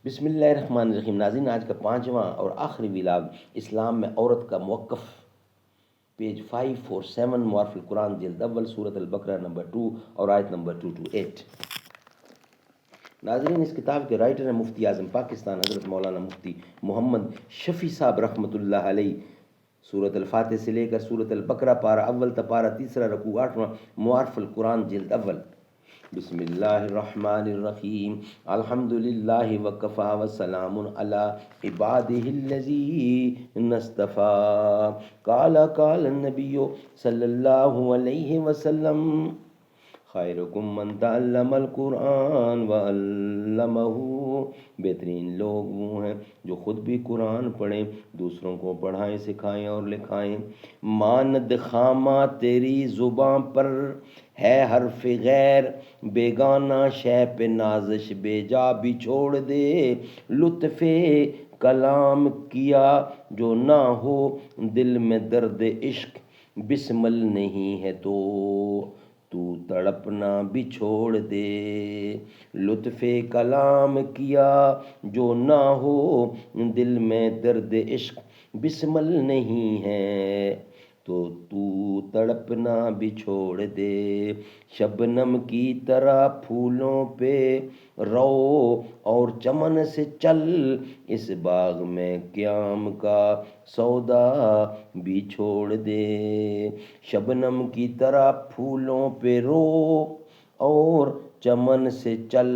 بسم اللہ الرحمن الرحیم۔ ناظرین، آج کا 5واں اور آخری ولاگ اسلام میں عورت کا موقف، پیج 547، معارف القرآن جلد اول، سورۃ البقرہ نمبر 2 اور آیت نمبر 228۔ ناظرین، اس کتاب کے رائٹر ہیں مفتی اعظم پاکستان حضرت مولانا مفتی محمد شفیع صاحب رحمۃ اللہ علیہ۔ سورۃ الفاتح سے لے کر سورۃ البقرہ پارہ اول تا پارہ تیسرا رکوع 8واں، معارف القرآن جلد اول۔ بسم اللہ الرحمن الرحیم۔ الحمد للہ وکفی وسلام علی عبادہ الذین اصطفیٰ۔ قال النبی صلی اللہ علیہ وسلم خیرکم من تعلم القرآن وعلمہ۔ بہترین لوگ وہ ہیں جو خود بھی قرآن پڑھیں، دوسروں کو پڑھائیں، سکھائیں اور لکھائیں۔ ماند خامہ تیری زباں پر ہے حرف غیر، بیگانہ شے پہ نازش بے جا بھی چھوڑ دے۔ لطف کلام کیا جو نہ ہو دل میں درد عشق، بسمل نہیں ہے تو تڑپنا بھی چھوڑ دے۔ لطف کلام کیا جو نہ ہو دل میں درد عشق، بسمل نہیں ہے تو تڑپنا بھی چھوڑ دے۔ شبنم کی طرح پھولوں پہ رو اور چمن سے چل، اس باغ میں قیام کا سودا بھی چھوڑ دے۔ شبنم کی طرح پھولوں پہ رو اور چمن سے چل،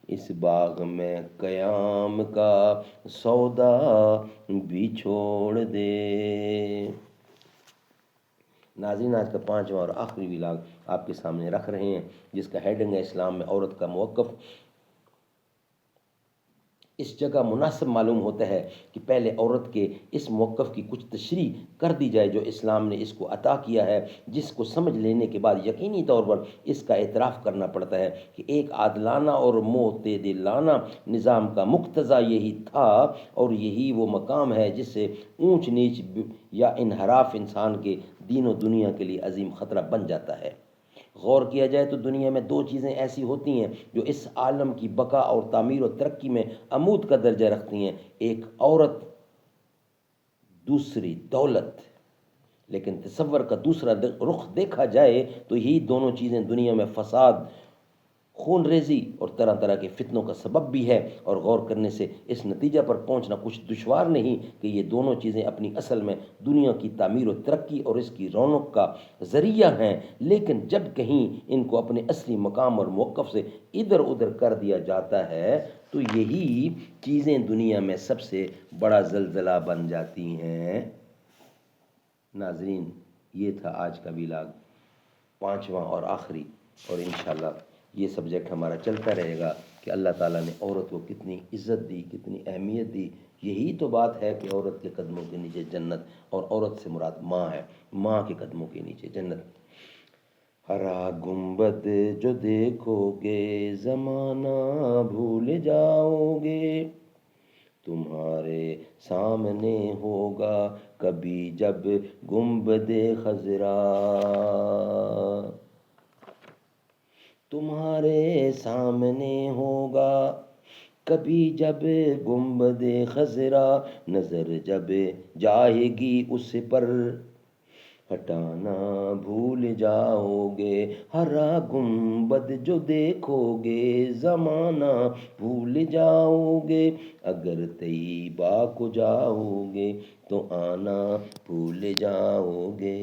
اس باغ میں قیام کا سودا بھی چھوڑ دے۔ ناظرین، آج کا 5واں اور آخری ولاگ آپ کے سامنے رکھ رہے ہیں، جس کا ہیڈنگ ہے اسلام میں عورت کا موقف۔ اس جگہ مناسب معلوم ہوتا ہے کہ پہلے عورت کے اس موقف کی کچھ تشریح کر دی جائے جو اسلام نے اس کو عطا کیا ہے، جس کو سمجھ لینے کے بعد یقینی طور پر اس کا اعتراف کرنا پڑتا ہے کہ ایک عادلانہ اور معتدلانہ نظام کا مقتضا یہی تھا، اور یہی وہ مقام ہے جس سے اونچ نیچ یا انحراف انسان کے دین و دنیا کے لیے عظیم خطرہ بن جاتا ہے۔ غور کیا جائے تو دنیا میں دو چیزیں ایسی ہوتی ہیں جو اس عالم کی بقا اور تعمیر و ترقی میں عمود کا درجہ رکھتی ہیں، ایک عورت، دوسری دولت۔ لیکن تصور کا دوسرا رخ دیکھا جائے تو یہی دونوں چیزیں دنیا میں فساد، خون ریزی اور طرح طرح کے فتنوں کا سبب بھی ہے، اور غور کرنے سے اس نتیجہ پر پہنچنا کچھ دشوار نہیں کہ یہ دونوں چیزیں اپنی اصل میں دنیا کی تعمیر و ترقی اور اس کی رونق کا ذریعہ ہیں، لیکن جب کہیں ان کو اپنے اصلی مقام اور موقف سے ادھر ادھر کر دیا جاتا ہے تو یہی چیزیں دنیا میں سب سے بڑا زلزلہ بن جاتی ہیں۔ ناظرین، یہ تھا آج کا ولاگ، 5واں اور آخری، اور انشاءاللہ یہ سبجیکٹ ہمارا چلتا رہے گا کہ اللہ تعالیٰ نے عورت کو کتنی عزت دی، کتنی اہمیت دی۔ یہی تو بات ہے کہ عورت کے قدموں کے نیچے جنت، اور عورت سے مراد ماں ہے، ماں کے قدموں کے نیچے جنت۔ ہرا گنبد جو دیکھو گے زمانہ بھول جاؤ گے، تمہارے سامنے ہوگا کبھی جب گنبد خضرا۔ تمہارے سامنے ہوگا کبھی جب گنبد خضرا، نظر جب جائے گی اس پر ہٹانا بھول جاؤ گے۔ ہرا گنبد جو دیکھو گے زمانہ بھول جاؤ گے، اگر طیبہ کو جاؤ گے تو آنا بھول جاؤ گے۔